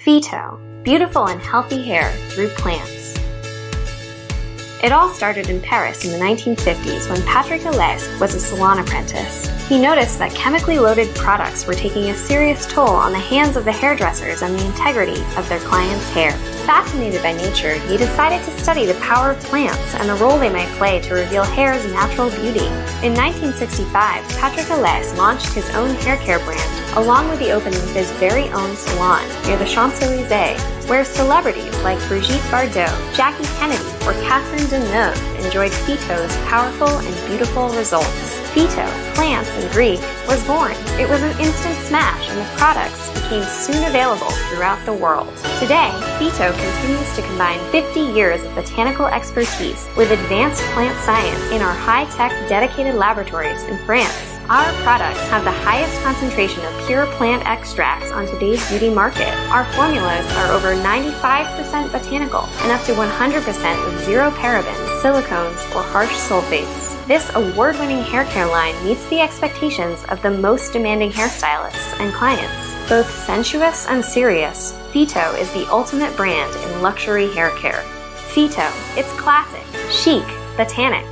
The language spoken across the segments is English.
PHYTO, beautiful and healthy hair through plants. It all started in Paris in the 1950s when Patrick Alès was a salon apprentice. He noticed that chemically loaded products were taking a serious toll on the hands of the hairdressers and the integrity of their clients' hair. Fascinated by nature, he decided to study the power of plants and the role they might play to reveal hair's natural beauty. In 1965, Patrick Alès launched his own hair care brand, along with the opening of his very own salon near the Champs-Élysées, where celebrities like Brigitte Bardot, Jackie Kennedy, or Catherine Deneuve enjoyed PHYTO's powerful and beautiful results. PHYTO, plants in Greek, was born. It was an instant smash, and the products became soon available throughout the world. Today, PHYTO continues to combine 50 years of botanical expertise with advanced plant science in our high-tech dedicated laboratories in France. Our products have the highest concentration of pure plant extracts on today's beauty market. Our formulas are over 95% botanical and up to 100% with zero parabens, silicones, or harsh sulfates. This award-winning hair care line meets the expectations of the most demanding hairstylists and clients. Both sensuous and serious, PHYTO is the ultimate brand in luxury hair care. PHYTO, it's classic, chic, botanic.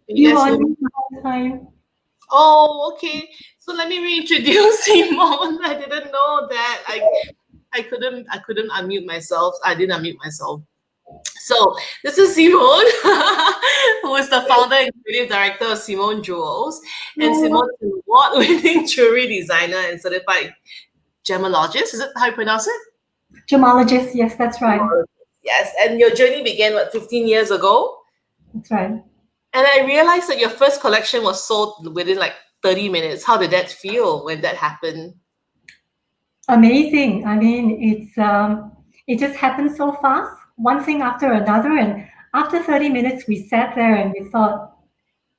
You on time. Oh, okay. So let me reintroduce Simone. I didn't know that I couldn't unmute myself. I didn't unmute myself. So this is Simone, who is the founder and creative director of Simone Jewels. And Simone is an award-winning jewelry designer and certified gemologist. Is it how you pronounce it? Gemologist, yes, that's right. Yes, and your journey began, 15 years ago? That's right. And I realized that your first collection was sold within 30 minutes. How did that feel when that happened? Amazing. I mean, it just happened so fast, one thing after another. And after 30 minutes, we sat there and we thought,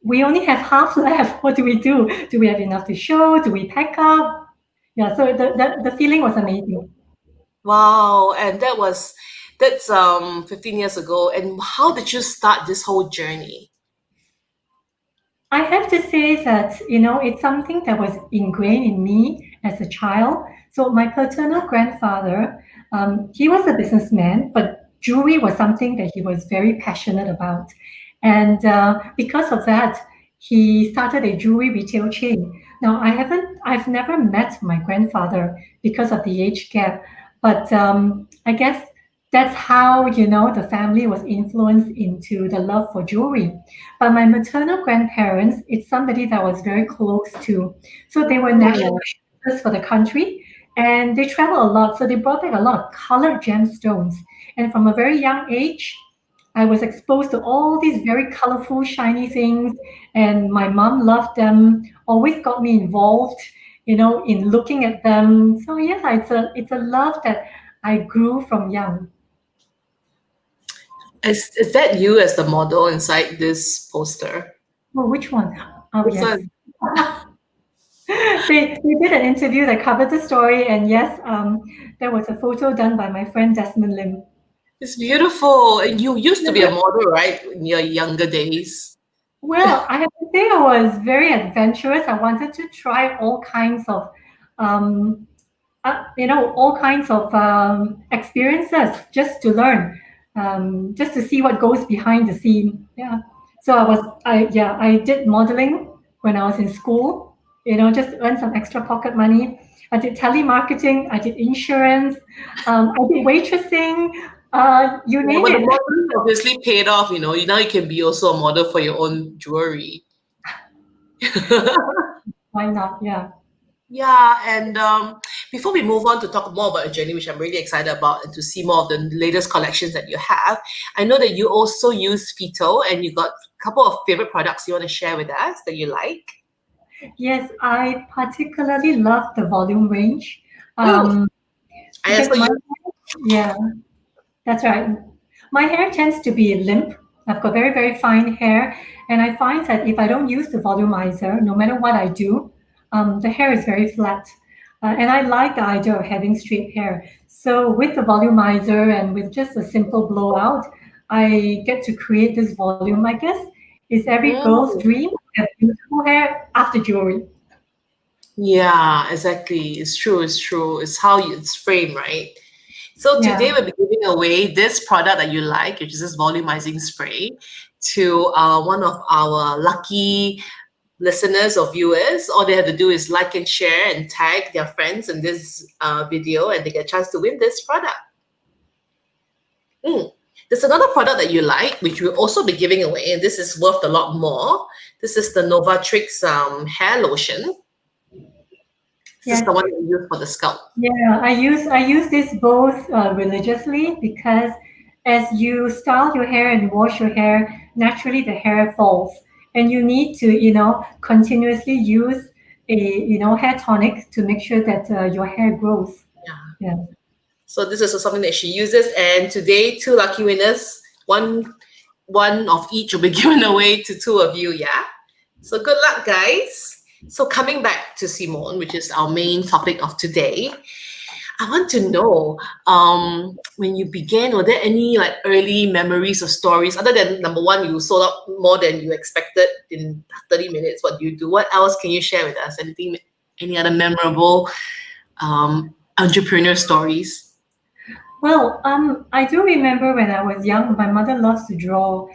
we only have half left. What do we do? Do we have enough to show? Do we pack up? Yeah, so the feeling was amazing. Wow, and that's 15 years ago. And how did you start this whole journey? I have to say that, it's something that was ingrained in me as a child. So my paternal grandfather, he was a businessman, but jewelry was something that he was very passionate about. And because of that, he started a jewelry retail chain. Now, I've never met my grandfather because of the age gap, but I guess that's how, the family was influenced into the love for jewelry. But my maternal grandparents, it's somebody that I was very close to. So they were national treasures for the country, and they travel a lot. So they brought back a lot of colored gemstones. And from a very young age, I was exposed to all these very colorful, shiny things, and my mom loved them. Always got me involved, in looking at them. So yeah, it's a love that I grew from young. Is that you as the model inside this poster? Oh, which one? Oh, Which yes. one? They did an interview that covered the story, and yes, there was a photo done by my friend Desmond Lim. It's beautiful. And you used to be a model, right, in your younger days? Well, I have to say I was very adventurous. I wanted to try all kinds of, experiences just to learn, just to see what goes behind the scene. Yeah. So I did modeling when I was in school, just to earn some extra pocket money. I did telemarketing, I did insurance, I did waitressing, you name But the it. modeling obviously paid off, Now you can be also a model for your own jewelry. Why not? Yeah. Yeah, and before we move on to talk more about your journey, which I'm really excited about, and to see more of the latest collections that you have, I know that you also use PHYTO, and you got a couple of favorite products you want to share with us that you like. Yes, I particularly love the volume range. I Because also use. yeah, that's right. My hair tends to be limp. I've got very, very fine hair, and I find that if I don't use the volumizer, no matter what I do, the hair is very flat. And I like the idea of having straight hair. So with the volumizer and with just a simple blowout, I get to create this volume, I guess. Is every girl's dream to have beautiful hair after jewelry. Yeah, exactly. It's true. It's true. It's how it's framed, right? So today Yeah. we'll be giving away this product that you like, which is this volumizing spray, to one of our lucky listeners or viewers. All they have to do is like and share and tag their friends in this video, and they get a chance to win this product. There's another product that you like, which we'll also be giving away, and this is worth a lot more. This is the Novatrix hair lotion. This is the one that you use for the scalp. Yeah, I use this both religiously, because as you style your hair and wash your hair, naturally the hair falls, and you need to continuously use a hair tonic to make sure that your hair grows. Yeah. So this is something that she uses, and today 2 lucky winners, one of each will be given away to 2 of you. Yeah. So good luck, guys. So coming back to Simone, which is our main topic of today, I want to know, when you began, were there any like early memories or stories, other than number one, you sold out more than you expected in 30 minutes? What do you do? What else can you share with us? Anything, any other memorable entrepreneur stories? Well, I do remember when I was young, my mother loves to draw.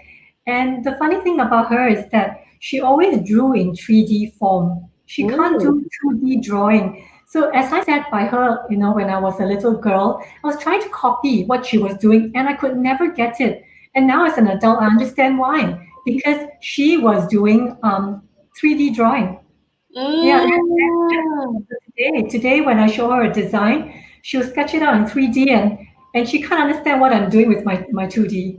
And the funny thing about her is that she always drew in 3D form. She can't do 2D drawing. So as I sat by her, when I was a little girl, I was trying to copy what she was doing, and I could never get it. And now as an adult, I understand why. Because she was doing 3D drawing. Yeah. Today when I show her a design, she'll sketch it out in 3D, and she can't understand what I'm doing with my 2D.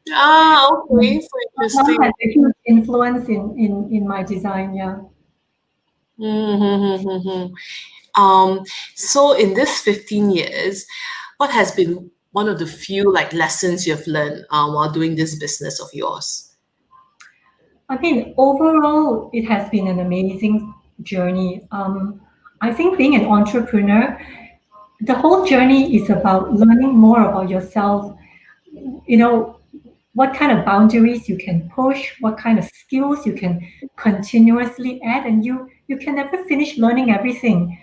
Okay, so interesting. Had a huge influence in my design, yeah. So in this 15 years, what has been one of the few lessons you've learned while doing this business of yours? I mean, overall, it has been an amazing journey. I think being an entrepreneur, the whole journey is about learning more about yourself, what kind of boundaries you can push, what kind of skills you can continuously add, and you can never finish learning everything.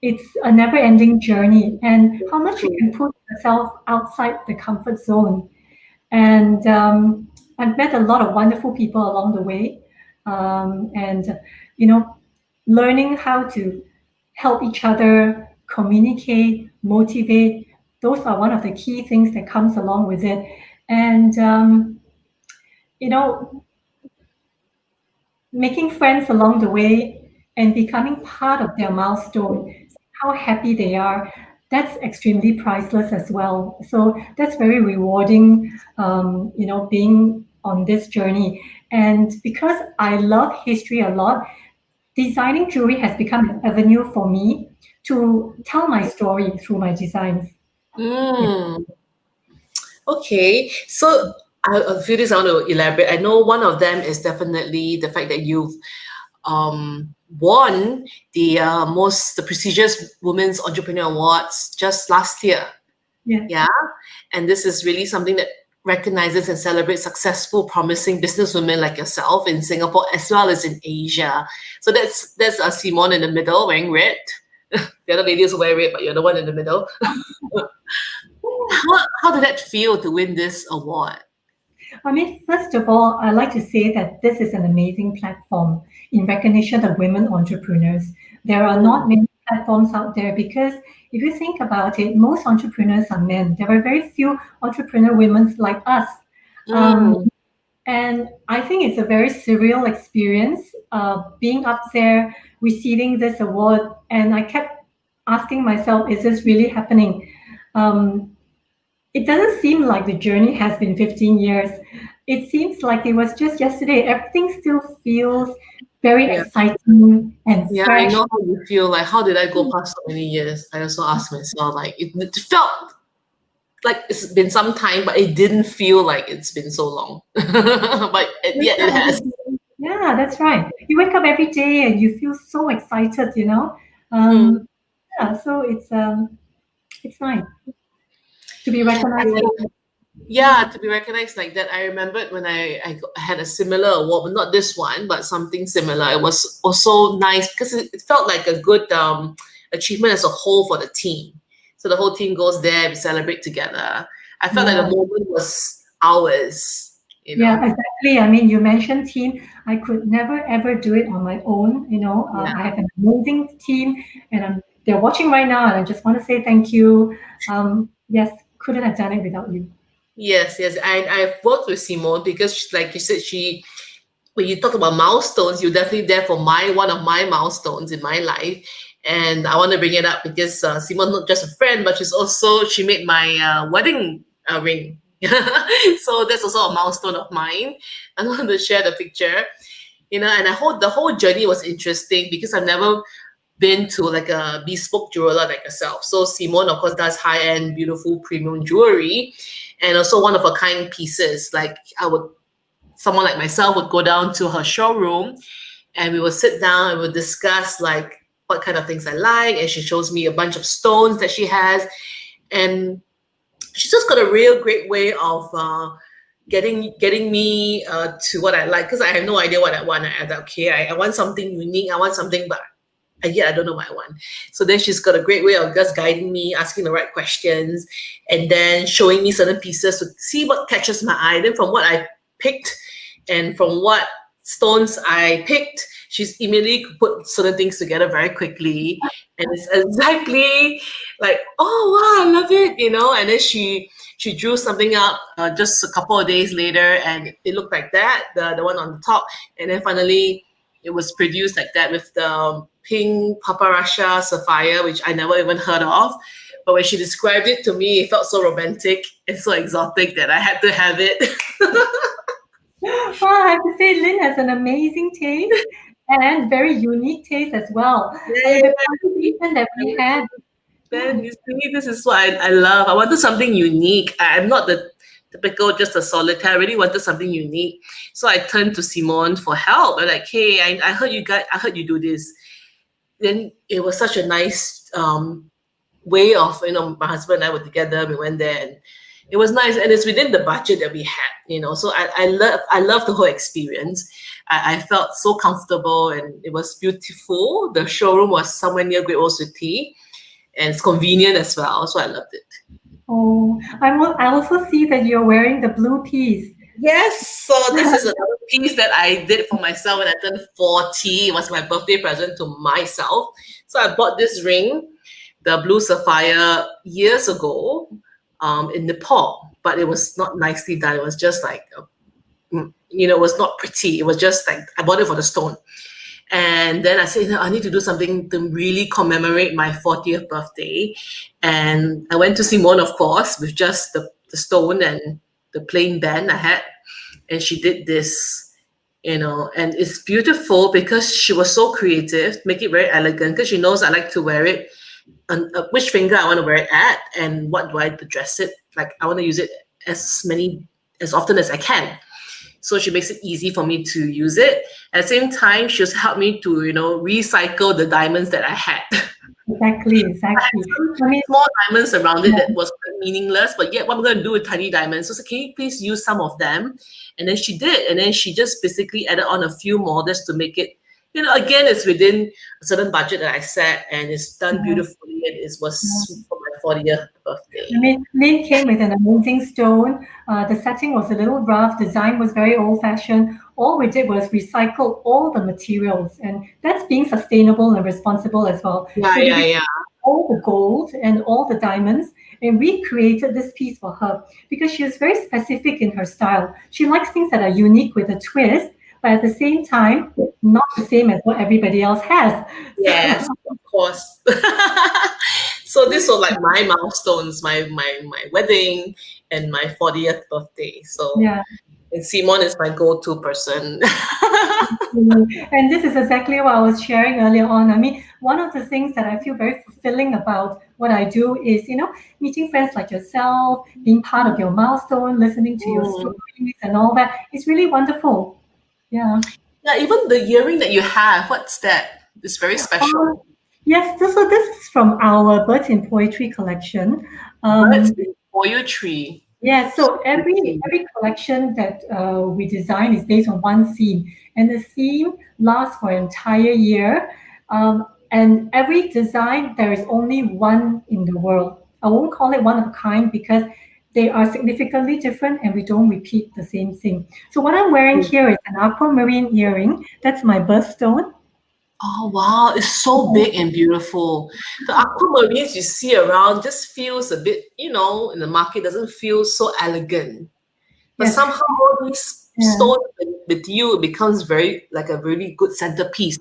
It's a never-ending journey, and how much you can put yourself outside the comfort zone. And I've met a lot of wonderful people along the way. and learning how to help each other, communicate, motivate. Those are one of the key things that comes along with it. And you know, making friends along the way and becoming part of their milestone, how happy they are, that's extremely priceless as well. So that's very rewarding, being on this journey. And because I love history a lot, designing jewelry has become an avenue for me to tell my story through my designs. Mm. Okay, so a few things I want to elaborate. I know one of them is definitely the fact that you've won the prestigious Women's Entrepreneur Awards just last year. Yeah. And this is really something that recognizes and celebrates successful, promising businesswomen like yourself in Singapore as well as in Asia. So that's Simone in the middle wearing red. The other lady also wearing red, but you're the one in the middle. How did that feel to win this award? I mean, first of all, I like to say that this is an amazing platform in recognition of women entrepreneurs. There are not many platforms out there because if you think about it, most entrepreneurs are men. There are very few entrepreneur women like us. And I think it's a very surreal experience being up there, receiving this award. And I kept asking myself, is this really happening? It doesn't seem like the journey has been 15 years. It seems like it was just yesterday. Everything still feels very exciting and fresh. I know how you feel. Like, how did I go past so many years? I also asked myself, like, it felt like it's been some time, but it didn't feel like it's been so long. But yet it has. Yeah, that's right. You wake up every day and you feel so excited, Yeah, so it's nice to be recognized. Yeah, to be recognized like that. I remembered when I had a similar award, but not this one, but something similar. It was also nice because it felt like a good achievement as a whole for the team. So the whole team goes there, we celebrate together. I felt like the moment was ours. Yeah, exactly. I mean, you mentioned team. I could never ever do it on my own. I have an amazing team, and they're watching right now, and I just want to say thank you. Yes, couldn't have done it without you. Yes. I've worked with Simone because, like you said, when you talk about milestones, you're definitely there for one of my milestones in my life. And I want to bring it up because Simone not just a friend, but she made my wedding ring. So that's also a milestone of mine. I want to share the picture, and the whole journey was interesting because I've never been to like a bespoke jeweler like yourself. So Simone, of course, does high-end, beautiful, premium jewelry, and also one-of-a-kind pieces. Like someone like myself would go down to her showroom, and we would sit down and we'll discuss like what kind of things I like, and she shows me a bunch of stones that she has, and she's just got a real great way of getting me to what I like, because I have no idea what I want. I want something unique. I want something, but yet I don't know what I want. So then she's got a great way of just guiding me, asking the right questions, and then showing me certain pieces to see what catches my eye. Then from what I picked and from what stones I picked, she's immediately put certain things together very quickly. And it's exactly like, oh, wow, I love it, And then she drew something up just a couple of days later, and it looked like that, the one on the top. And then finally, it was produced like that with the pink papyrusha sapphire, which I never even heard of. But when she described it to me, it felt so romantic and so exotic that I had to have it. Well, I have to say, Lynn has an amazing taste and very unique taste as well. The conversation that we had. Then you see, this is what I love. I wanted something unique. I'm not the typical just a solitaire. I really wanted something unique. So I turned to Simone for help. I'm like, hey, I heard you do this. Then it was such a nice way of, my husband and I were together. We went there and it was nice, and it's within the budget that we had, So I love the whole experience. I felt so comfortable and it was beautiful. The showroom was somewhere near Great Wall City, and it's convenient as well. So I loved it. Oh, I also see that you're wearing the blue piece. Yes, so this is another piece that I did for myself when I turned 40. It was my birthday present to myself. So I bought this ring, the blue sapphire, years ago in Nepal, but it was not nicely done. It was just like, it was not pretty. It was just like, I bought it for the stone. And then I said, I need to do something to really commemorate my 40th birthday. And I went to Simone, of course, with just the stone and the plain band I had. And she did this, and it's beautiful because she was so creative, make it very elegant, because she knows I like to wear it on which finger I want to wear it at, and what do I dress it. Like, I want to use it as often as I can. So she makes it easy for me to use it. At the same time, she also helped me to, recycle the diamonds that I had. Exactly. I had small diamonds around it that was quite meaningless, but yet what I'm going to do with tiny diamonds? So can you please use some of them? And then she did. And then she just basically added on a few more just to make it, again, it's within a certain budget that I set, and it's done beautifully. And it was for my 40th birthday. Lynn came with an amazing stone. The setting was a little rough. Design was very old-fashioned. All we did was recycle all the materials, and that's being sustainable and responsible as well. Yeah. All the gold and all the diamonds, and we created this piece for her because she is very specific in her style. She likes things that are unique with a twist, but at the same time, not the same as what everybody else has. Yes, of course. So this was like my milestones, my wedding and my 40th birthday. So and Simone is my go-to person. And this is exactly what I was sharing earlier on. I mean, one of the things that I feel very fulfilling about what I do is, meeting friends like yourself, being part of your milestone, listening to your stories and all that. It's really wonderful. Yeah. Yeah, even the earring that you have, what's that? It's very special. Yes, so this is from our Birds in Poetry collection. Birds in Poetry. Yeah, so every collection that we design is based on one theme, and the theme lasts for an entire year. And every design, there is only one in the world. I won't call it one of a kind because they are significantly different and we don't repeat the same thing. So what I'm wearing here is an aquamarine earring. That's my birthstone. Oh, wow. It's so big and beautiful. The aquamarines you see around just feels a bit, in the market, doesn't feel so elegant. But somehow all these stones with you, it becomes like a really good centerpiece,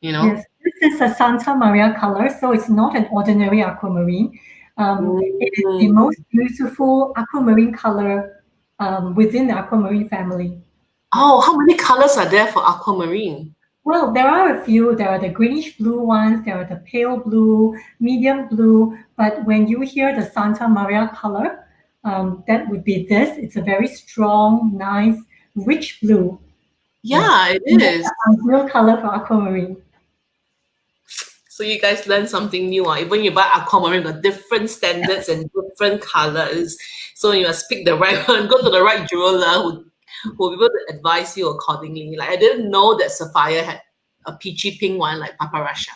Yes, this is a Santa Maria color, so it's not an ordinary aquamarine. It is the most beautiful aquamarine color within the aquamarine family. Oh, how many colors are there for aquamarine? Well, there are a few. There are the greenish blue ones, there are the pale blue, medium blue, but when you hear the Santa Maria color, that would be this. It's a very strong, nice, rich blue. Yeah, it is. Ideal color for aquamarine. So you guys learn something new. Even you buy aquamarine, got different standards and different colors. So you must pick the right one, go to the right jeweler who will be able to advise you accordingly. Like, I didn't know that sapphire had a peachy pink one like Paparasha.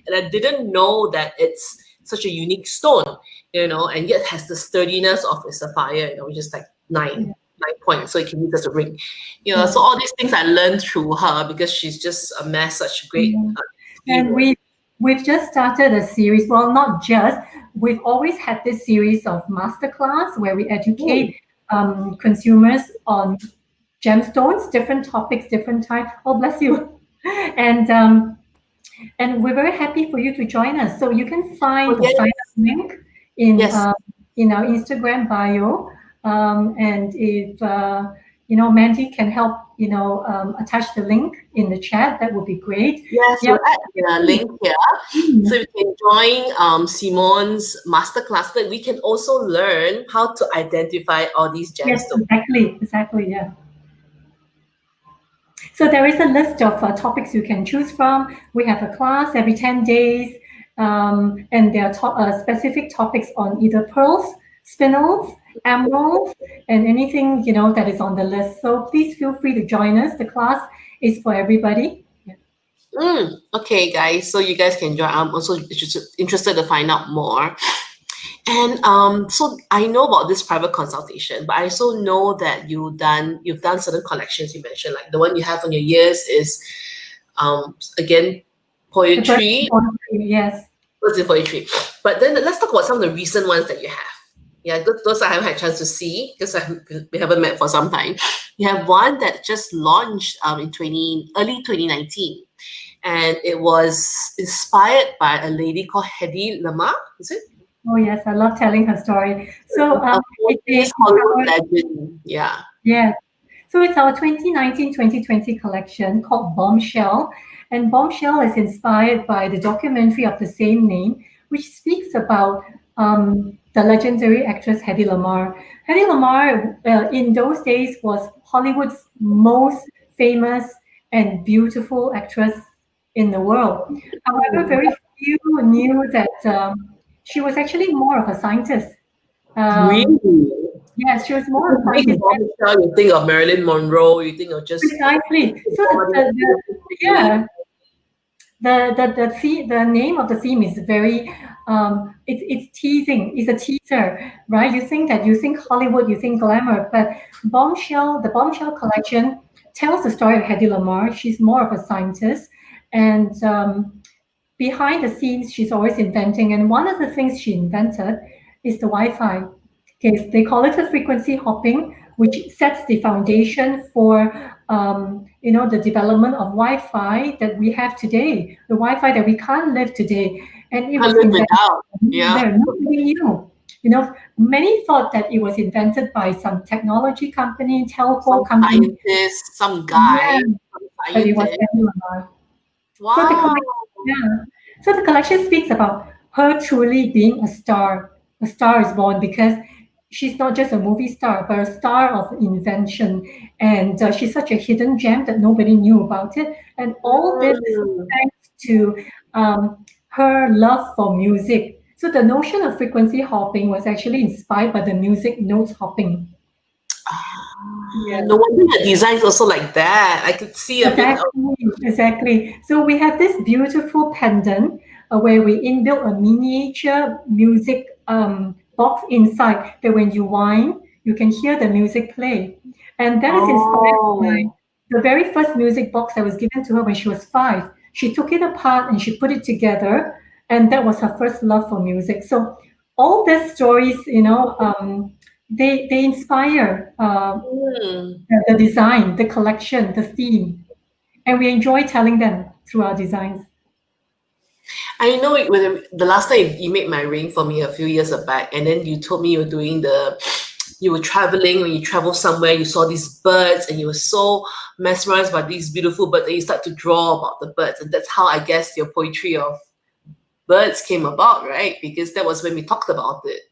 And I didn't know that it's such a unique stone, and yet has the sturdiness of a sapphire, which is like 9 points, so it can use as a ring. So all these things I learned through her because she's just amassed such great and we've just started a series. Well, not just. We've always had this series of masterclass where we educate consumers on gemstones, different topics, different types. Oh, bless you. And we're very happy for you to join us. So you can find the sign-up link in our Instagram bio. And if Mandy can help attach the link in the chat, that would be great. Yes, we'll add the link here. So you can join Simone's masterclass, that we can also learn how to identify all these gemstones. Yes, exactly, yeah. So there is a list of topics you can choose from. We have a class every 10 days, and there are specific topics on either pearls, spinels, emeralds, and anything that is on the list. So please feel free to join us. The class is for everybody. Okay, guys. So you guys can join. I'm also interested to find out more. And so I know about this private consultation, but I also know that you've done certain collections. You mentioned, like the one you have on your ears is again poetry. Yes. What's in poetry? But then let's talk about some of the recent ones that you have. Yeah, those I haven't had a chance to see because we haven't met for some time. You have one that just launched in early 2019, and it was inspired by a lady called Hedy Lamarr. Is it? Oh yes, I love telling her story. So This Hollywood legend. Yeah. yeah. So it's our 2019-2020 collection called Bombshell. And Bombshell is inspired by the documentary of the same name, which speaks about the legendary actress Hedy Lamarr. Hedy Lamarr, in those days, was Hollywood's most famous and beautiful actress in the world. However, very few knew that she was actually more of a scientist. Really? Yes, she was more of a You think scientist. of Bombshell, you think of Marilyn Monroe, you think of just Precisely. So the name of the theme is very it's teasing. It's a teaser, right? You think Hollywood, you think glamour, but the Bombshell collection tells the story of Hedy Lamarr. She's more of a scientist, and behind the scenes, she's always inventing. And one of the things she invented is the Wi-Fi. Okay, they call it a frequency hopping, which sets the foundation for the development of Wi-Fi that we have today, the Wi-Fi that we can't live today. And it was live invented. without. Yeah. There, nobody knew. Many thought that it was invented by some technology company, telco company. Scientist, some guy, Yeah, but it was scientist. Hedy Lamarr. Wow. So the collection speaks about her truly being a star. A star is born because she's not just a movie star, but a star of invention. And she's such a hidden gem that nobody knew about it. And all this is thanks to her love for music. So the notion of frequency hopping was actually inspired by the music notes hopping. Yeah. No wonder the design's also like that. I could see a bit of. Exactly. So we have this beautiful pendant where we inbuilt a miniature music box inside that when you whine, you can hear the music play. And that is inspired by the very first music box that was given to her when she was 5. She took it apart and she put it together, and that was her first love for music. So all these stories, they inspire the design, the collection, the theme, and we enjoy telling them through our designs. I know when the last time you made my ring for me a few years back, and then you told me you were traveling. When you travel somewhere, you saw these birds, and you were so mesmerized by these beautiful birds, and you start to draw about the birds, and that's how I guess your poetry of birds came about, right? Because that was when we talked about it.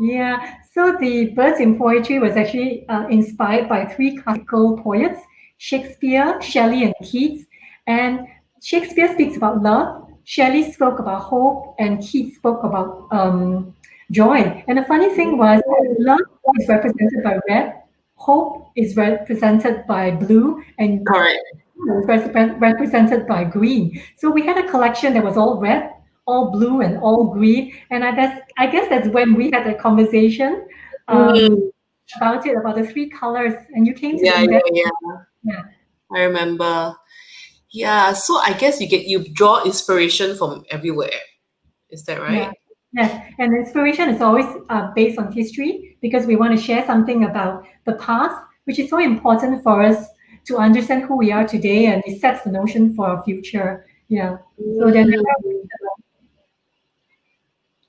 Yeah, so the birds in poetry was actually inspired by 3 classical poets, Shakespeare, Shelley, and Keats. And Shakespeare speaks about love, Shelley spoke about hope, and Keats spoke about joy. And the funny thing was, love is represented by red, hope is represented by blue, and Correct. represented by green. So we had a collection that was all red, all blue, and all green. And I guess that's when we had a conversation about the 3 colors, and you came to yeah. I remember. Yeah, so I guess you draw inspiration from everywhere. Is that right? Yeah. Yes, and inspiration is always based on history because we want to share something about the past, which is so important for us to understand who we are today, and it sets the notion for our future. Yeah. So then.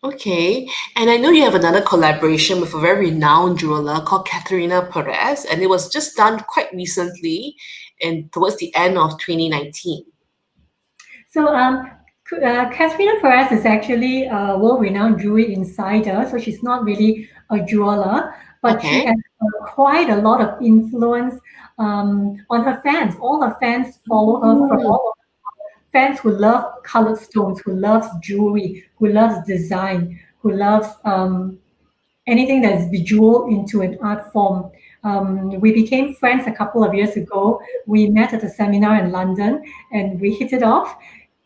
Okay, and I know you have another collaboration with a very renowned jeweler called Katarina Perez, and it was just done quite recently and towards the end of 2019. So Katarina Perez is actually a world-renowned jewelry insider, so she's not really a jeweler, but she has quite a lot of influence on her fans. All her fans follow her from all of fans who love colored stones, who loves jewelry, who loves design, who loves anything that's bejeweled into an art form. We became friends a couple of years ago. We met at a seminar in London and we hit it off.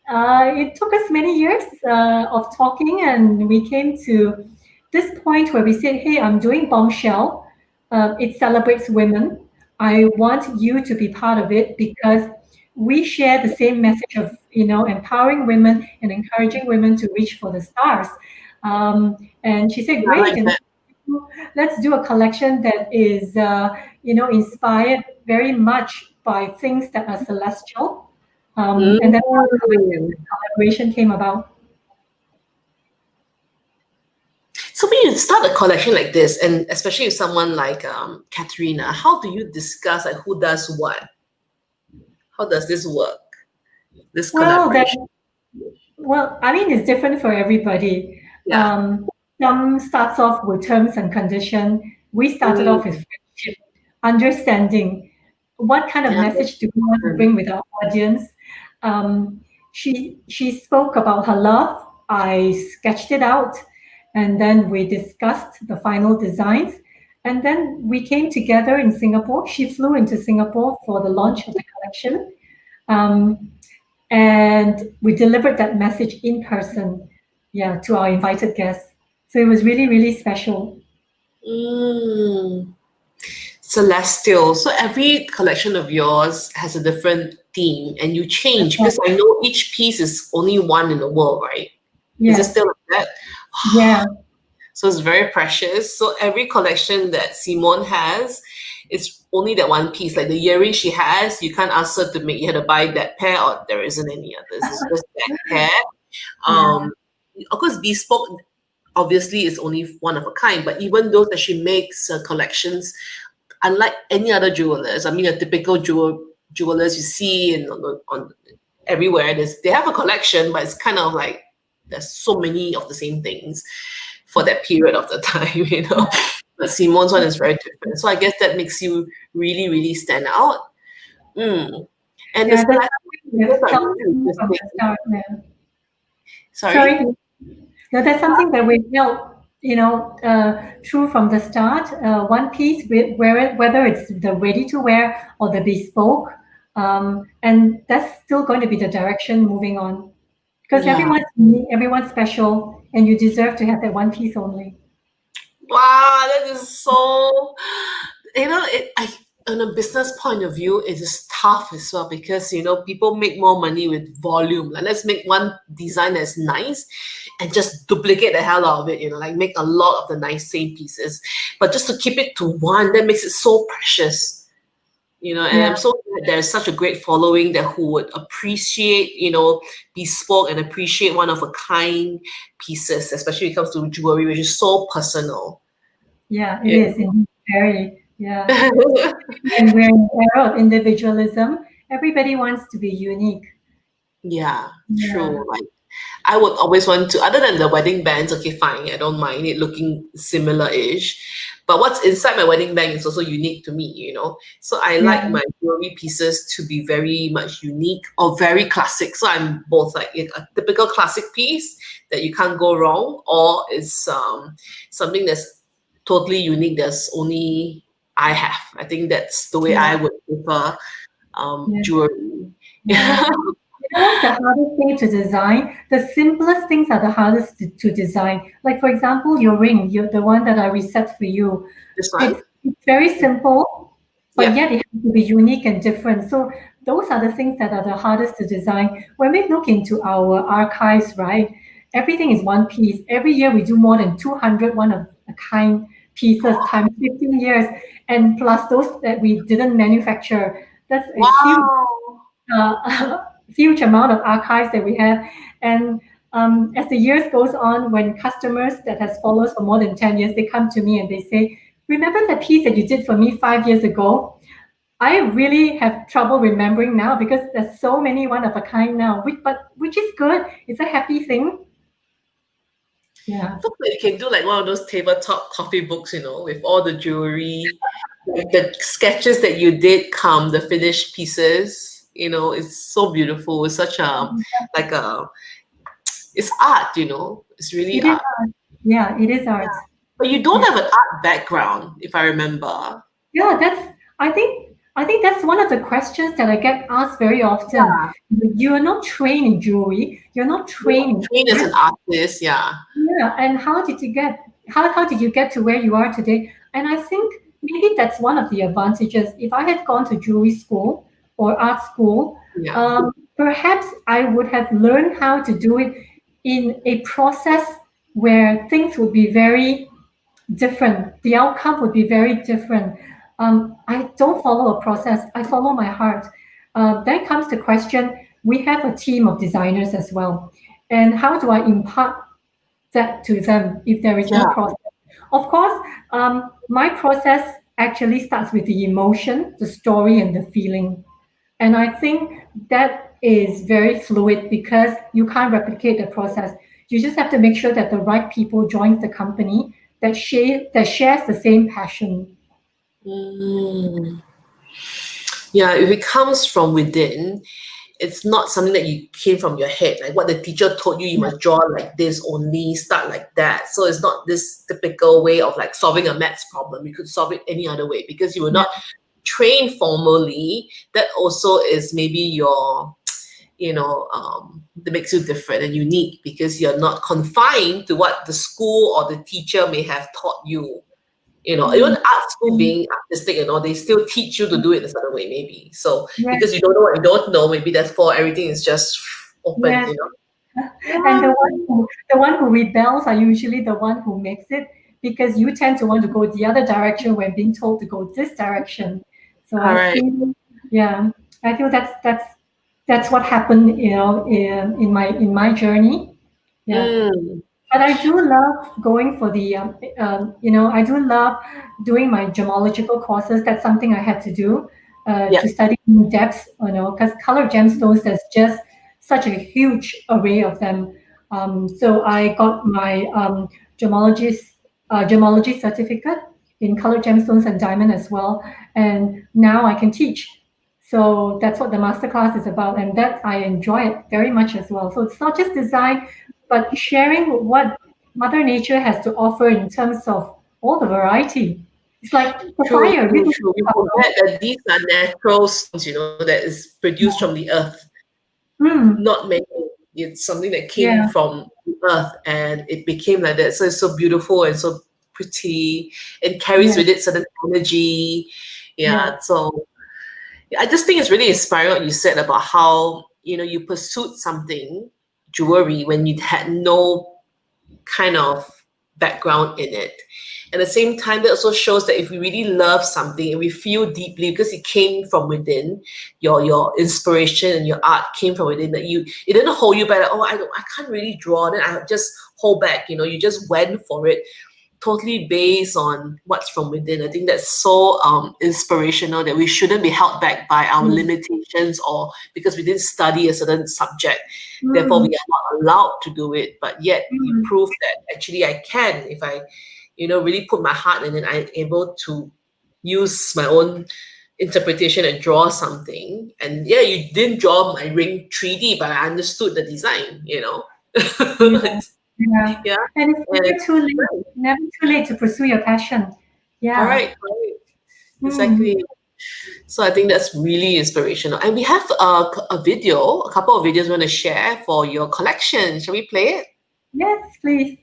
It took us many years of talking, and we came to this point where we said, hey, I'm doing Bombshell. It celebrates women. I want you to be part of it because we share the same message of, empowering women and encouraging women to reach for the stars. And she said, I great. like And that. let's do a collection that is, inspired very much by things that are celestial. And that's how Mm. the collaboration came about. So when you start a collection like this, and especially with someone like Katarina, how do you discuss like who does what? How does this work? This Well, collaboration? I mean, it's different for everybody. Yeah. Some starts off with terms and condition. We started Mm. off with friendship, understanding what kind of Yeah. message do we want to bring with our audience. She spoke about her love. I sketched it out, and then we discussed the final designs. And then we came together in Singapore. She flew into Singapore for the launch of the collection. Um, and we delivered that message in person, to our invited guests. So it was really, really special. Mm. Celestial. So every collection of yours has a different theme and you change because I know each piece is only one in the world, right? Is it Yes. still like that? Yeah. So it's very precious. So every collection that Simone has, it's only that one piece. Like the earring she has, you can't ask her to make, you had to buy that pair or there isn't any others. It's just that pair. Of course, Bespoke obviously is only one of a kind, but even those that she makes collections, unlike any other jewelers, I mean, a typical jewelers you see on everywhere, they have a collection, but it's kind of like there's so many of the same things for that period of the time. But Simone's one is very different. So I guess that makes you really, really stand out. Mm. And Yeah, the that's something celestial that are helped really me from the interesting. start. Yeah. Sorry? No, that's something that we felt, true from the start. One piece, whether it's the ready to wear or the bespoke, and that's still going to be the direction moving on. Because Yeah. everyone's unique, everyone's special, and you deserve to have that one piece only. Wow, that is so, on a business point of view, it is tough as well because, people make more money with volume. Like, let's make one design that's nice and just duplicate the hell out of it, like make a lot of the nice same pieces. But just to keep it to one, that makes it so precious. And Yeah. I'm so glad there's such a great following that who would appreciate, bespoke and appreciate one of a kind pieces, especially when it comes to jewelry, which is so personal. Yeah, it is indeed very, yeah. And we're in an era of individualism. Everybody wants to be unique. Yeah, Yeah. true. Like I would always want to, other than the wedding bands, okay, fine, I don't mind it looking similar-ish. But what's inside my wedding band is also unique to me. So I like my jewelry pieces to be very much unique or very classic. So I'm both like a typical classic piece that you can't go wrong, or it's something that's totally unique that's only I have. I think that's the way I would prefer jewelry. Yeah. You know what's the hardest thing to design? The simplest things are the hardest to design. Like, for example, your ring, the one that I reset for you. This one? It's very simple, but Yeah. yet it has to be unique and different. So those are the things that are the hardest to design. When we look into our archives, right, everything is one piece. Every year we do more than 200 one-of-a-kind pieces times 15 years, and plus those that we didn't manufacture. That's a huge amount of archives that we have. And as the years goes on, when customers that has followed for more than 10 years, they come to me and they say, remember the piece that you did for me 5 years ago? I really have trouble remembering now because there's so many one of a kind now, which is good. It's a happy thing. Yeah. Looks like you can do like one of those tabletop coffee books, with all the jewelry, like the sketches that you did come, the finished pieces. It's so beautiful. It's such it's art. It's really It is art. art. Yeah, it is art. But you don't have an art background, if I remember. Yeah, I think that's one of the questions that I get asked very often. Yeah. You are not trained in jewelry. You're not trained. Trained as an artist, yeah. Yeah, and how did you get how did you get to where you are today? And I think maybe that's one of the advantages. If I had gone to jewelry school or art school, Yeah. perhaps I would have learned how to do it in a process where things would be very different. The outcome would be very different. I don't follow a process. I follow my heart. Then comes the question. We have a team of designers as well, and how do I impart that to them if there is no Yeah. process? Of course, my process actually starts with the emotion, the story, and the feeling. And I think that is very fluid because you can't replicate the process. You just have to make sure that the right people join the company that shares the same passion. Mm. Yeah, if it comes from within, it's not something that you came from your head. Like what the teacher told you, you must draw like this only, start like that. So it's not this typical way of like solving a maths problem. You could solve it any other way because you were not trained formally. That also is maybe your, that makes you different and unique because you're not confined to what the school or the teacher may have taught you. Even art school being artistic and all, they still teach you to do it a certain way, maybe. So Yes. because you don't know what you don't know, maybe therefore everything is just open, Yes. And the one who rebels are usually the one who makes it because you tend to want to go the other direction when being told to go this direction. So I feel, I feel that's what happened, in my journey. Yeah. But I do love going for the, I do love doing my gemological courses. That's something I had to do to study in depth, because color gemstones, there's just such a huge array of them. So I got my gemology certificate in color gemstones and diamond as well. And now I can teach. So that's what the masterclass is about. And that I enjoy it very much as well. So it's not just design, but sharing what Mother Nature has to offer in terms of all the variety. It's like papaya. True. We forget that these are natural stones, that is produced from the earth. Not many. It's something that came from the earth and it became like that. So it's so beautiful and so pretty and carries with it certain energy. So I just think it's really inspiring what you said about how, you pursued something, jewelry, when you had no kind of background in it. At the same time, that also shows that if we really love something and we feel deeply because it came from within, your inspiration and your art came from within, that it didn't hold you back. Like, I can't really draw. Then I just hold back. You just went for it, totally based on what's from within. I think that's so inspirational that we shouldn't be held back by our limitations or because we didn't study a certain subject. Therefore, we are not allowed to do it. But yet, you prove that actually I can if I really put my heart in it. I'm able to use my own interpretation and draw something. And you didn't draw my ring 3D, but I understood the design, Yeah. And it's never too late to pursue your passion. Yeah. Right. Exactly. So I think that's really inspirational. And we have a couple of videos we want to share for your collection. Shall we play it? Yes, please.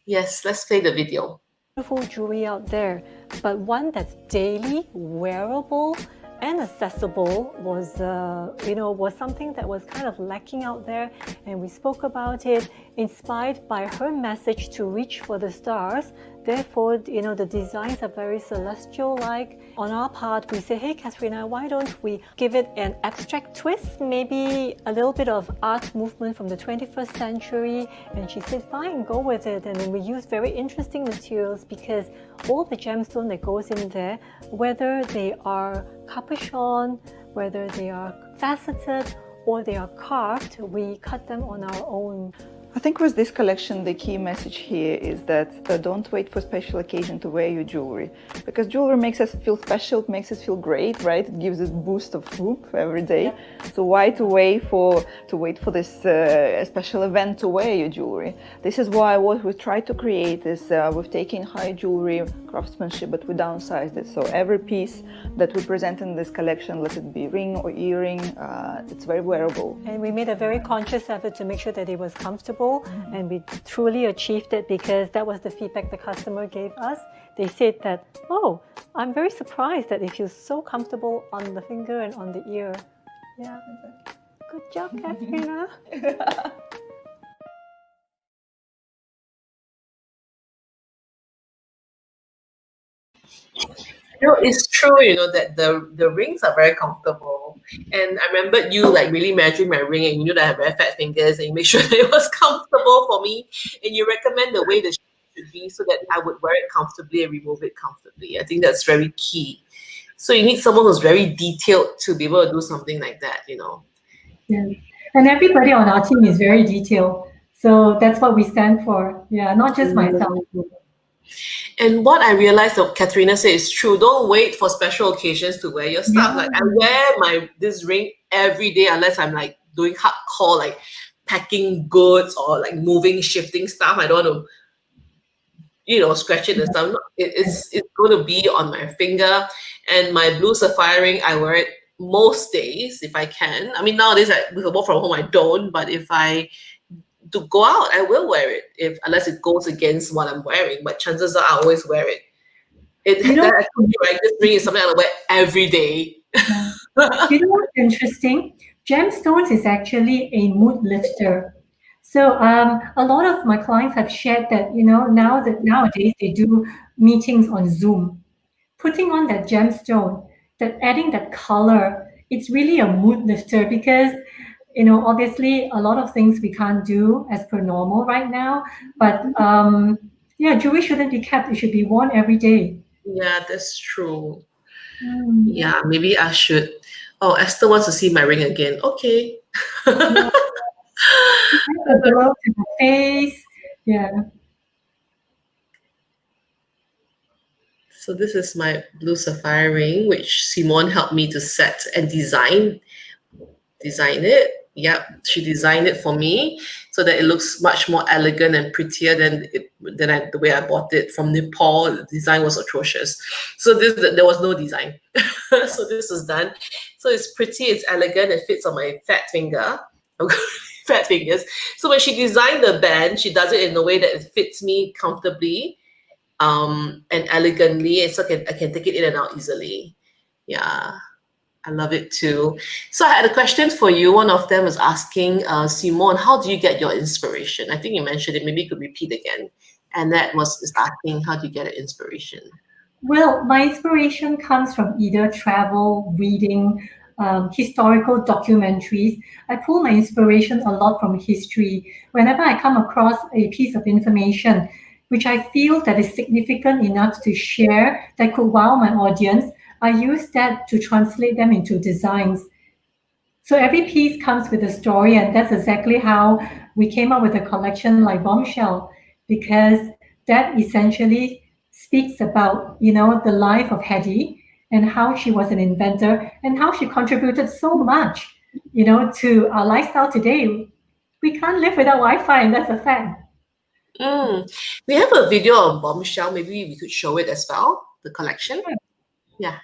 Yes, let's play the video. Beautiful jewelry out there, but one that's daily, wearable, and accessible was something that was kind of lacking out there, and we spoke about it, inspired by her message to reach for the stars. Therefore, the designs are very celestial-like. On our part, we say, hey, Katarina, why don't we give it an abstract twist, maybe a little bit of art movement from the 21st century? And she said, fine, go with it. And then we use very interesting materials because all the gemstone that goes in there, whether they are capuchon, whether they are faceted, or they are carved, we cut them on our own. I think with this collection, the key message here is that don't wait for special occasion to wear your jewelry, because jewelry makes us feel special, it makes us feel great, right? It gives us a boost of whoop every day. Yeah. So why to wait for this special event to wear your jewelry? This is why what we try to create is we've taken high jewelry craftsmanship, but we downsized it. So every piece that we present in this collection, let it be ring or earring, it's very wearable. And we made a very conscious effort to make sure that it was comfortable comfortable, and we truly achieved it because that was the feedback the customer gave us. They said that, oh, I'm very surprised that it feels so comfortable on the finger and on the ear. Yeah. Good job, Katarina. It's true, that the rings are very comfortable. And I remember you like really measuring my ring, and you knew that I have very fat fingers, and you make sure that it was comfortable for me. And you recommend the way the shape should be so that I would wear it comfortably and remove it comfortably. I think that's very key. So you need someone who's very detailed to be able to do something like that. Yeah. And everybody on our team is very detailed. So that's what we stand for. Yeah, not just myself. And what I realized that Katarina said is true. Don't wait for special occasions to wear your stuff. Yeah. Like I wear this ring every day unless I'm like doing hardcore, like packing goods or like moving, shifting stuff. I don't want to, scratch it and stuff. It's going to be on my finger. And my blue sapphire ring, I wear it most days if I can. I mean, nowadays with a work from home, I don't. But if I to go out, I will wear it unless it goes against what I'm wearing. But chances are I always wear it. This ring is something I wear every day. You know what's interesting? Gemstones is actually a mood lifter. So a lot of my clients have shared that nowadays they do meetings on Zoom. Putting on that gemstone, that adding that color, it's really a mood lifter because obviously a lot of things we can't do as per normal right now. But jewelry shouldn't be kept; it should be worn every day. Yeah, that's true. Yeah, maybe I should. Oh, Esther wants to see my ring again. Okay. Yeah. A glow to the face. Yeah. So this is my blue sapphire ring, which Simone helped me to set and design it. Yep, she designed it for me so that it looks much more elegant and prettier than the way I bought it from Nepal. The design was atrocious. So there was no design. So this was done. So it's pretty, it's elegant, it fits on my fat finger. Fat fingers. So when she designed the band, she does it in a way that it fits me comfortably and elegantly, and so I can take it in and out easily. Yeah. I love it too. So I had a question for you. One of them was asking, Simone, how do you get your inspiration? I think you mentioned it. Maybe you could repeat again. And that is asking, how do you get an inspiration? Well, my inspiration comes from either travel, reading, historical documentaries. I pull my inspiration a lot from history. Whenever I come across a piece of information which I feel that is significant enough to share, that could wow my audience, I use that to translate them into designs. So every piece comes with a story, and that's exactly how we came up with a collection like Bombshell, because that essentially speaks about, the life of Hedy and how she was an inventor and how she contributed so much, to our lifestyle today. We can't live without Wi-Fi, and that's a fact. We have a video on Bombshell. Maybe we could show it as well, the collection. Yeah.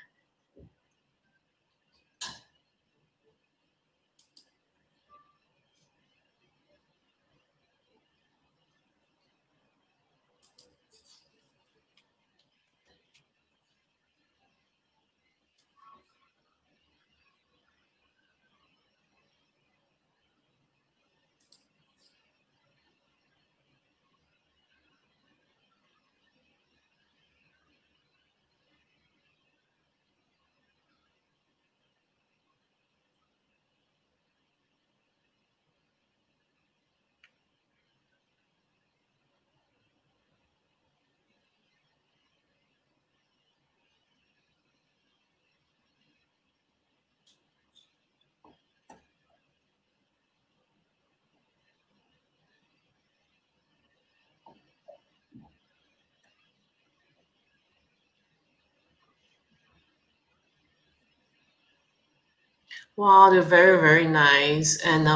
Wow, they're very, very nice. And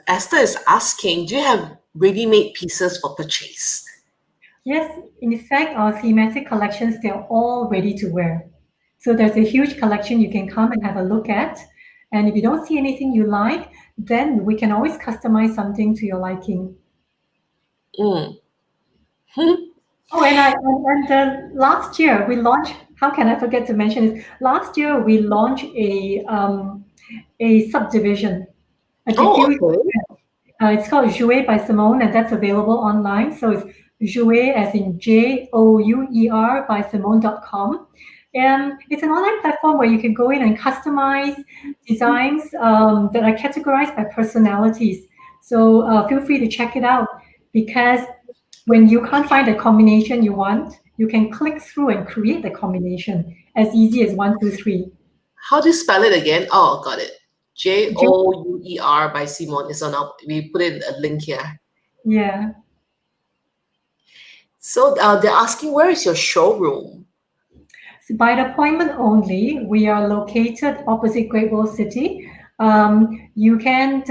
Esther is asking, do you have ready-made pieces for purchase? Yes, in fact, our thematic collections, they're all ready to wear. So there's a huge collection you can come and have a look at. And if you don't see anything you like, then we can always customize something to your liking. Mm. Oh, and last year we launched. How can I forget to mention this? Last year we launched a subdivision, a Oh, diffusion. okay. It's called Jouer by Simone, and that's available online. So it's Jouer as in Jouer by Simone.com. And it's an online platform where you can go in and customize designs that are categorized by personalities. So feel free to check it out, because when you can't find the combination you want, you can click through and create the combination as easy as 1, 2, 3. How do you spell it again? Oh, got it. Jouer by Simone is on our. We put in a link here. Yeah. So they're asking, where is your showroom? So by appointment only. We are located opposite Great Wall City. You can,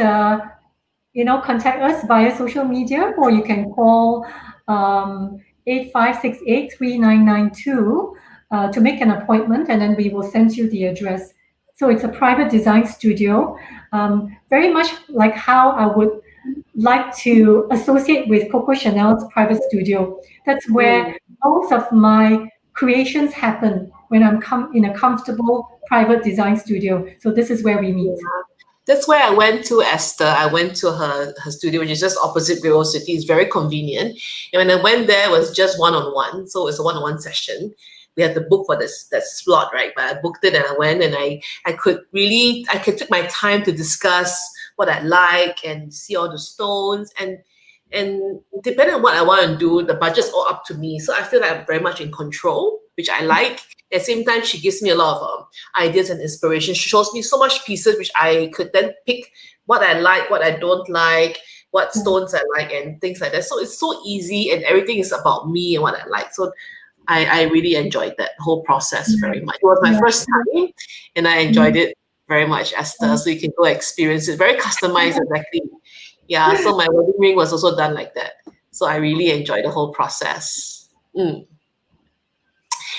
contact us via social media, or you can call 8568-3992 to make an appointment, and then we will send you the address. So it's a private design studio, very much like how I would like to associate with Coco Chanel's private studio. That's where most of my creations happen, when I'm in a comfortable private design studio. So this is where we meet. That's where I went to, Esther. I went to her studio, which is just opposite Great Wall City. It's very convenient. And when I went there, it was just one-on-one. So it's a one-on-one session. We had to book for that slot, right? But I booked it and I went, and I could take my time to discuss what I like and see all the stones, and depending on what I want to do, the budget's all up to me. So I feel like I'm very much in control, which I like. At the same time, she gives me a lot of ideas and inspiration. She shows me so much pieces, which I could then pick what I like, what I don't like, what stones I like, and things like that. So it's so easy, and everything is about me and what I like. So I really enjoyed that whole process very much. It was my first time, and I enjoyed it very much, Esther. So you can go experience it. Very customized, exactly. Yeah, so my wedding ring was also done like that. So I really enjoyed the whole process.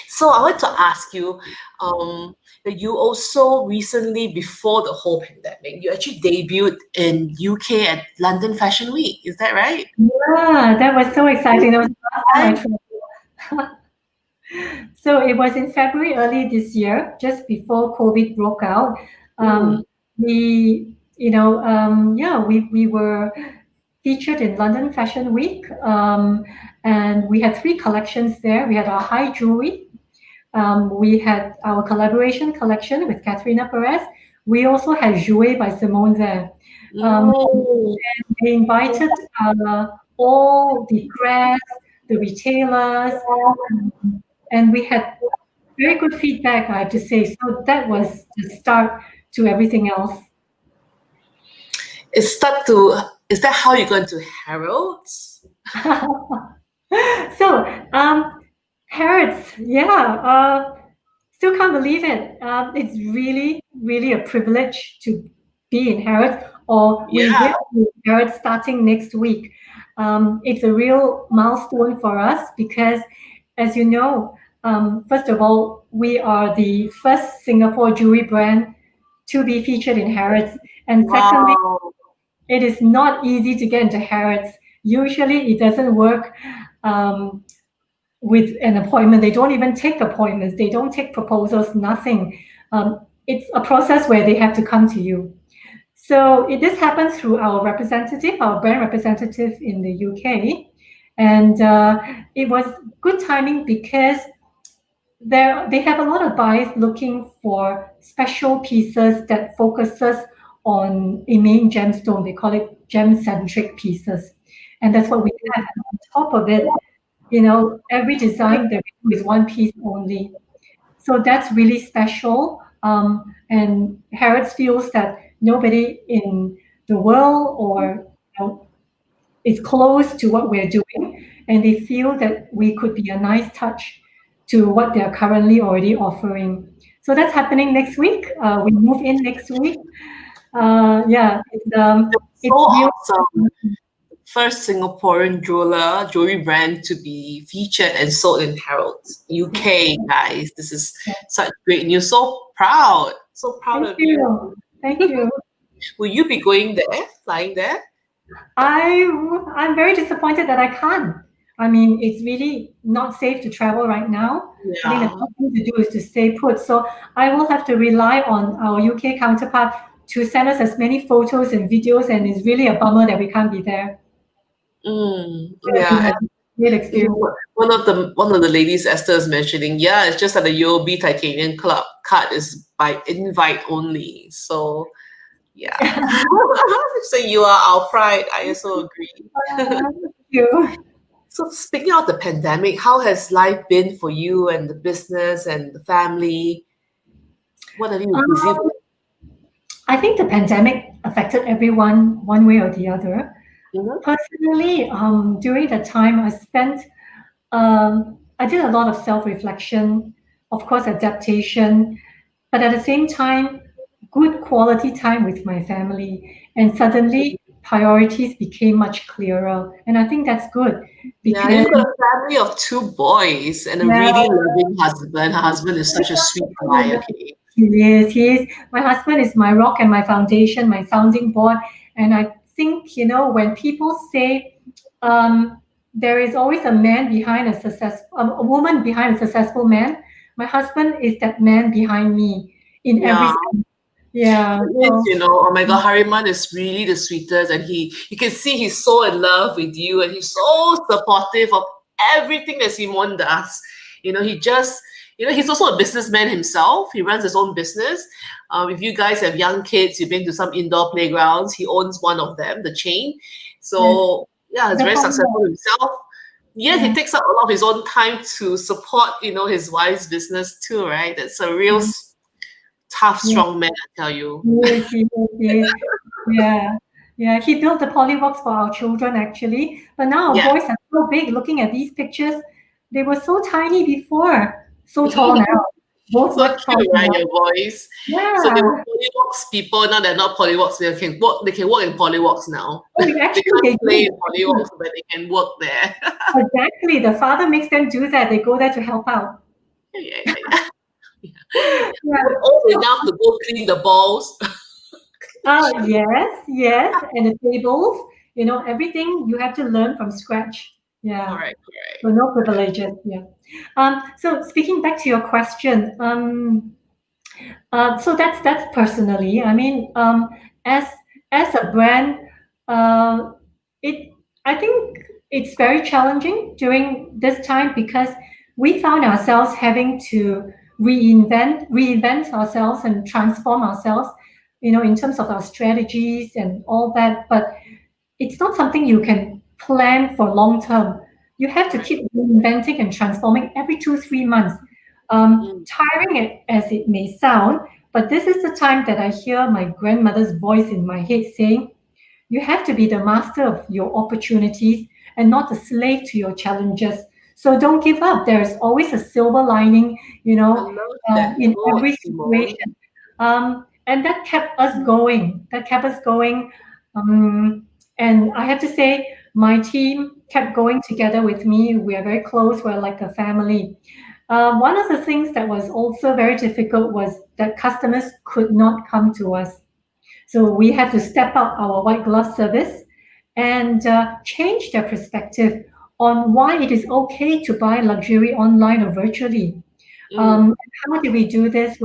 So I want to ask you, that you also recently, before the whole pandemic, you actually debuted in UK at London Fashion Week. Is that right? Yeah, that was so exciting. That was the last time I traveled. So it was in February early this year, just before COVID broke out. We were featured in London Fashion Week, and we had 3 collections there. We had our high jewelry, we had our collaboration collection with Katarina Perez. We also had Jouer by Simone there. And they invited all the press, the retailers, and we had very good feedback, I have to say. So that was the start to everything else. Is that how you're going to Harrods? So Harrods, yeah, still can't believe it. It's really, really a privilege to be in Harrods, or we will be in Harrods starting next week. It's a real milestone for us because, as you know, first of all, we are the first Singapore jewelry brand to be featured in Harrods. And secondly, it is not easy to get into Harrods. Usually it doesn't work with an appointment. They don't even take appointments. They don't take proposals, nothing. It's a process where they have to come to you. So this happens through our representative, our brand representative in the UK. And it was good timing because they have a lot of buyers looking for special pieces that focuses on a main gemstone. They call it gem-centric pieces. And that's what we have. On top of it, every design that we do is one piece only. So that's really special. And Harrods feels that nobody in the world or is close to what we're doing. And they feel that we could be a nice touch to what they're currently already offering. So that's happening next week. We move in next week. It's so awesome. First Singaporean jewelry brand to be featured and sold in Harrods, UK, guys. This is such great news. So proud of you. Thank you. Will you be going there, flying there? I'm very disappointed that I can't. I mean, it's really not safe to travel right now. I think the Yeah. best thing to do is to stay put. So I will have to rely on our UK counterpart to send us as many photos and videos, and it's really a bummer that we can't be there. It has been Yeah. a great You experience. know, one of the ladies Esther is mentioning, yeah, it's just that the UOB Titanium Club card is by invite only. So yeah. So you are our pride. I also agree. Thank you. So speaking of the pandemic, how has life been for you and the business and the family? What are you busy Um, with? I think the pandemic affected everyone one way or the other. Mhm. Personally, during that time, I did a lot of self-reflection, of course, adaptation, but at the same time, good quality time with my family. And suddenly, priorities became much clearer. And I think that's good Yeah, because, you've got a family of two boys and a yeah, really loving husband. Her husband is such a sweet guy, okay? he is. My husband is my rock and my foundation, my sounding board. And I think, when people say there is always a man behind a woman behind a successful man, my husband is that man behind me in every Yeah. sense. Yeah. It is, So, oh my God, Hariman is really the sweetest, and you can see he's so in love with you, and he's so supportive of everything that Simone does. He just, he's also a businessman himself. He runs his own business. If you guys have young kids, you've been to some indoor playgrounds. He owns one of them, the chain. yes, So yeah, he's the very successful whole, himself. Yes, he yeah, takes up a lot of his own time to support, his wife's business too, right? That's a real yeah, tough, yeah. strong man, I tell you. Yes, yes. Yeah. Yeah, he built the polywogs for our children actually. But now our Yeah. boys are so big. Looking at these pictures, they were so tiny before, so tall now. Both So much taller cute, right? now. Your voice. So they were Yeah. polywogs people. Now they're not polywogs. They can work. They can work in polywogs now. Oh, They actually, can't they play do. in polywogs, but they can work there. Exactly. The father makes them do that. They go there to help out. Yeah. Yeah. Old So, enough to go clean the balls. yes, yes. And the tables, everything you have to learn from scratch. Yeah. Correct. So no privileges. Yeah. So speaking back to your question, so that's personally. I mean, as a brand, uh, it I think it's very challenging during this time because we found ourselves having to reinvent ourselves and transform ourselves, in terms of our strategies and all that. But it's not something you can plan for long term. You have to keep reinventing and transforming every 2-3 months. Mm. Tiring as it may sound, but this is the time that I hear my grandmother's voice in my head saying, you have to be the master of your opportunities and not a slave to your challenges. So don't give up. There is always a silver lining, I love that in quote, every Simone. situation. And that kept us going. That kept us going. And I have to say, my team kept going together with me. We are very close. We're like a family. One of the things that was also very difficult was that customers could not come to us. So we had to step up our white glove service and change their perspective on why it is okay to buy luxury online or virtually. Mm. How did we do this?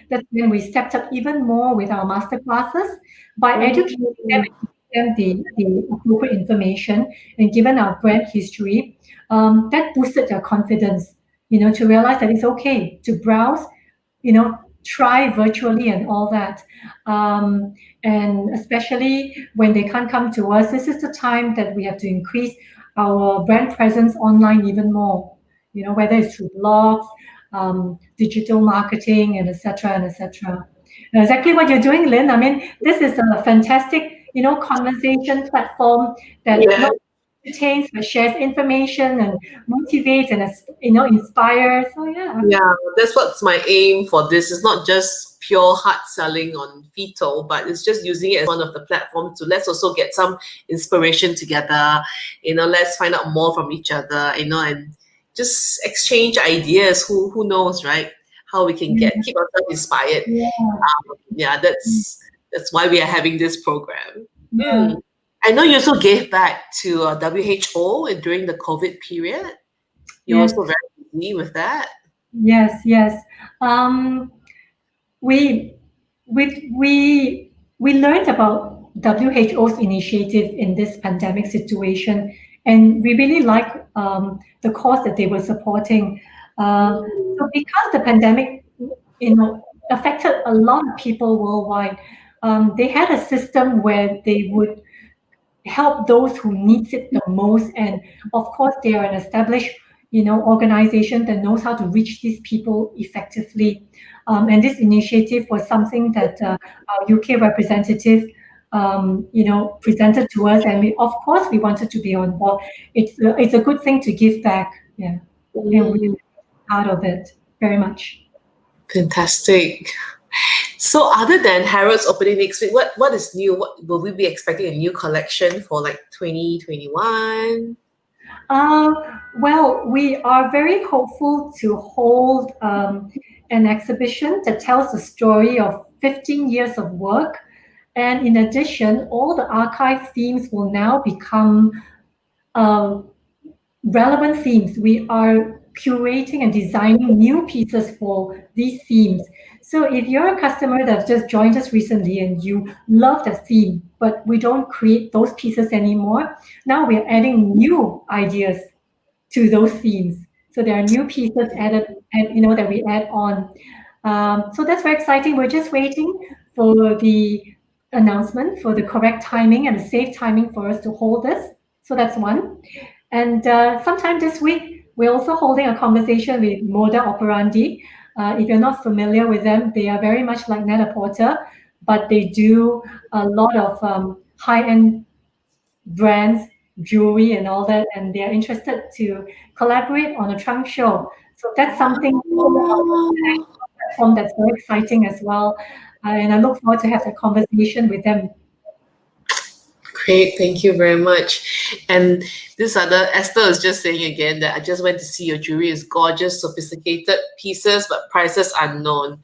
That's when we stepped up even more with our master classes by educating them Mm. and giving them the appropriate information and given our brand history. That boosted their confidence, to realize that it's okay to browse, try virtually and all that. And especially when they can't come to us, this is the time that we have to increase our brand presence online even more, whether it's through blogs, digital marketing, and etc. and etc. Exactly what you're doing, Lynn. I mean, this is a fantastic, conversation platform that Yeah. not entertains but shares information and motivates and inspires. So yeah. Yeah, that's what's my aim for this. It's not just pure hard selling on PHYTO, but it's just using it as one of the platforms to let's also get some inspiration together. Let's find out more from each other. And just exchange ideas. Who knows, right? How we can Yeah. keep ourselves inspired. Yeah. Yeah, that's why we are having this program. Yeah. Mm. I know you also gave back to WHO during the COVID period. You're Yes. also very busy with that. Yes, yes. We we learned about WHO's initiative in this pandemic situation, and we really like the cause that they were supporting. So because the pandemic, affected a lot of people worldwide, they had a system where they would help those who needs it the most. And of course, they are an established, organization that knows how to reach these people effectively. And this initiative was something that our UK representative, presented to us, and of course, we wanted to be on board. It's a good thing to give back, yeah, and we're part of it very much. Fantastic. So other than Harrods opening next week, what is new? What will we be expecting a new collection for like 2021? Well, we are very hopeful to hold an exhibition that tells the story of 15 years of work. And in addition, all the archive themes will now become relevant themes. We are curating and designing new pieces for these themes. So if you're a customer that's just joined us recently and you love the theme, but we don't create those pieces anymore, now we're adding new ideas to those themes. So there are new pieces added, and that we add on. So that's very exciting. We're just waiting for the announcement, for the correct timing and the safe timing for us to hold this. So that's one. And sometime this week, we're also holding a conversation with Moda Operandi. If you're not familiar with them, they are very much like Net-a-Porter, but they do a lot of high-end brands, jewelry and all that, and they're interested to collaborate on a trunk show. So that's something that's very exciting as well. And I look forward to have that conversation with them. Great, thank you very much. And this other, Esther is just saying again that I just went to see your jewelry is gorgeous, sophisticated pieces, but prices unknown.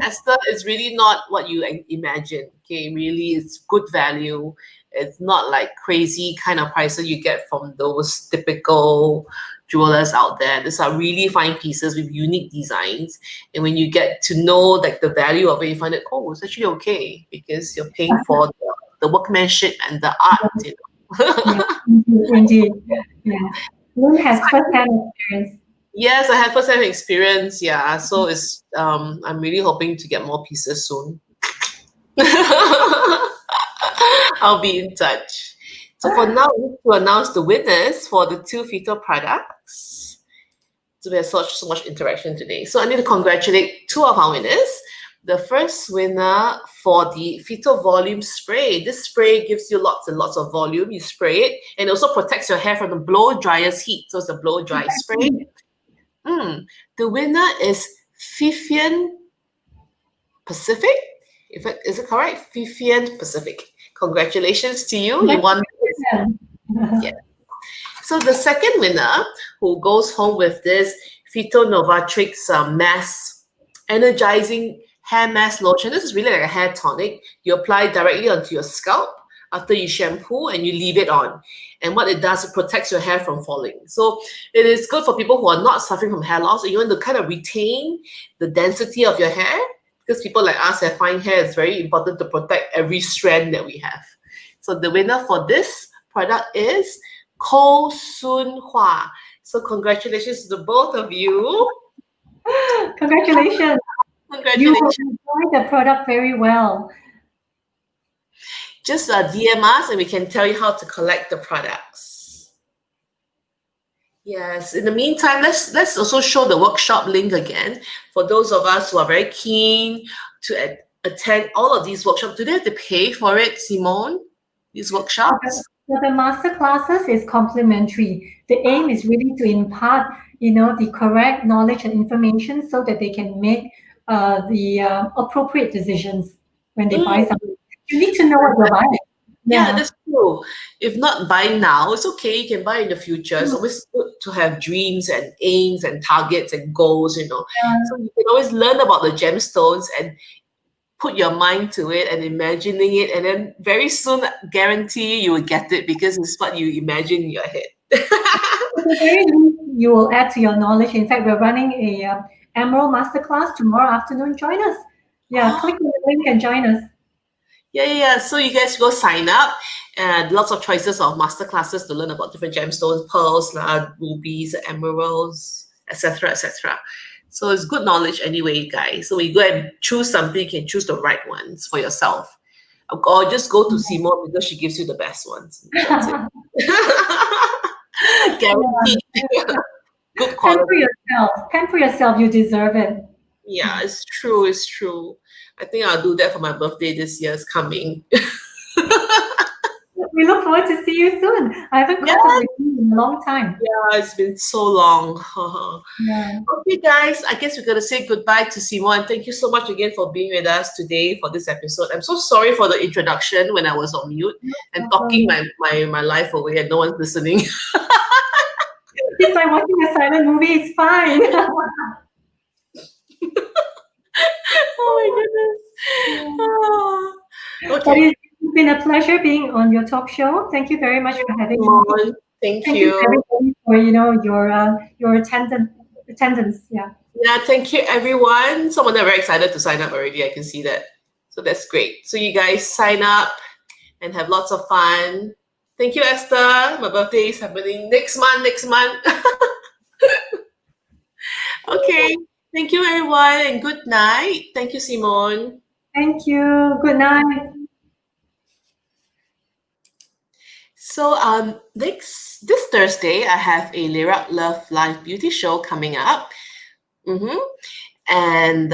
Esther, it's really not what you imagine. Okay, really, it's good value. It's not like crazy kind of prices you get from those typical jewelers out there. These are really fine pieces with unique designs. And when you get to know like the value of it, you find it, oh, it's actually okay because you're paying for the workmanship and the art. Indeed. Yeah. Lynn has first-hand experience. Yes, I have first-hand experience. Yeah, so it's I'm really hoping to get more pieces soon. I'll be in touch. So for now, we need to announce the winners for the 2 PHYTO products. So we have so much interaction today. So I need to congratulate 2 of our winners. The first winner for the PHYTO Volume Spray. This spray gives you lots and lots of volume. You spray it, and it also protects your hair from the blow dryer's heat. So it's a blow dry spray. The winner is Fifian Pacific. Is it correct? Fifian Pacific. Congratulations to you. You won. Yeah. So the second winner who goes home with this PHYTO Novatrix Mass Energizing Hair Mask Lotion. This is really like a hair tonic. You apply directly onto your scalp after you shampoo and you leave it on. And what it does, it protects your hair from falling. So it is good for people who are not suffering from hair loss and you want to kind of retain the density of your hair. Because people like us have fine hair, it's very important to protect every strand that we have. So the winner for this product is Ko Soon Hwa. So congratulations to the both of you. Congratulations. You enjoy the product very well. Just DM us and we can tell you how to collect the products. Yes, in the meantime, let's also show the workshop link again. For those of us who are very keen to attend all of these workshops, do they have to pay for it, Simone? These workshops? So the master classes is complimentary. The aim is really to impart, the correct knowledge and information so that they can make the appropriate decisions when they buy something. You need to know what you're buying. Yeah, that's true. If not buy now, it's okay. You can buy in the future. It's always good to have dreams and aims and targets and goals, So you can always learn about the gemstones and put your mind to it and imagining it, and then very soon, guarantee you will get it because it's what you imagine in your head. At the very least, you will add to your knowledge. In fact, we're running a Emerald Masterclass tomorrow afternoon. Join us. Yeah, click on the link and join us. Yeah. So you guys go sign up, and lots of choices of masterclasses to learn about different gemstones, pearls, rubies, emeralds, etc., etc. So it's good knowledge anyway, guys. So when you go and choose something, you can choose the right ones for yourself, or just go to Simone because she gives you the best ones. That's it. Guaranteed. Good quality. Pamper yourself. You deserve it. Yeah, it's true. It's true. I think I'll do that for my birthday this year. It's coming. We look forward to see you soon. I haven't caught up with you in a long time. Yeah, it's been so long. Yeah. Okay, guys, I guess we're going to say goodbye to Simone. Thank you so much again for being with us today for this episode. I'm so sorry for the introduction when I was on mute and talking my life away and no one's listening. It's like watching a silent movie. It's fine. Oh my goodness. Oh. Okay. It's been a pleasure being on your talk show. Thank you very much for having me. Thank you. Everybody for your attendance. Yeah. Yeah, thank you everyone. Some of them are very excited to sign up already. I can see that. So that's great. So you guys sign up and have lots of fun. Thank you, Esther. My birthday is happening next month. Okay. Thank you, everyone, and good night. Thank you, Simone. Thank you. Good night. So this Thursday, I have a Lyra Love Live Beauty Show coming up. And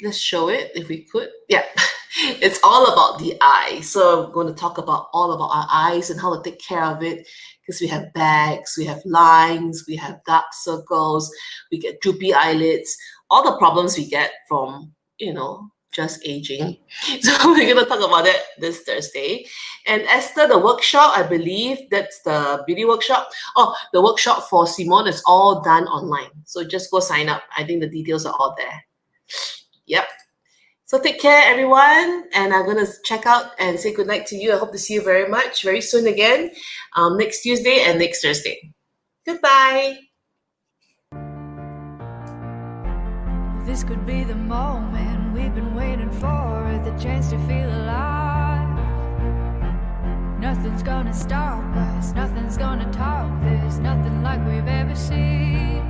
let's show it if we could. Yeah. It's all about the eye. So I'm going to talk all about our eyes and how to take care of it, because we have bags, we have lines, we have dark circles, we get droopy eyelids, all the problems we get from, just aging. So we're going to talk about it this Thursday. And Esther, the workshop, I believe that's the beauty workshop. Oh, the workshop for Simone is all done online. So just go sign up. I think the details are all there. Yep. So take care, everyone. And I'm going to check out and say goodnight to you. I hope to see you very soon again, next Tuesday and next Thursday. Goodbye. This could be the moment we've been waiting for, the chance to feel alive. Nothing's gonna stop us, nothing's gonna top this, nothing like we've ever seen.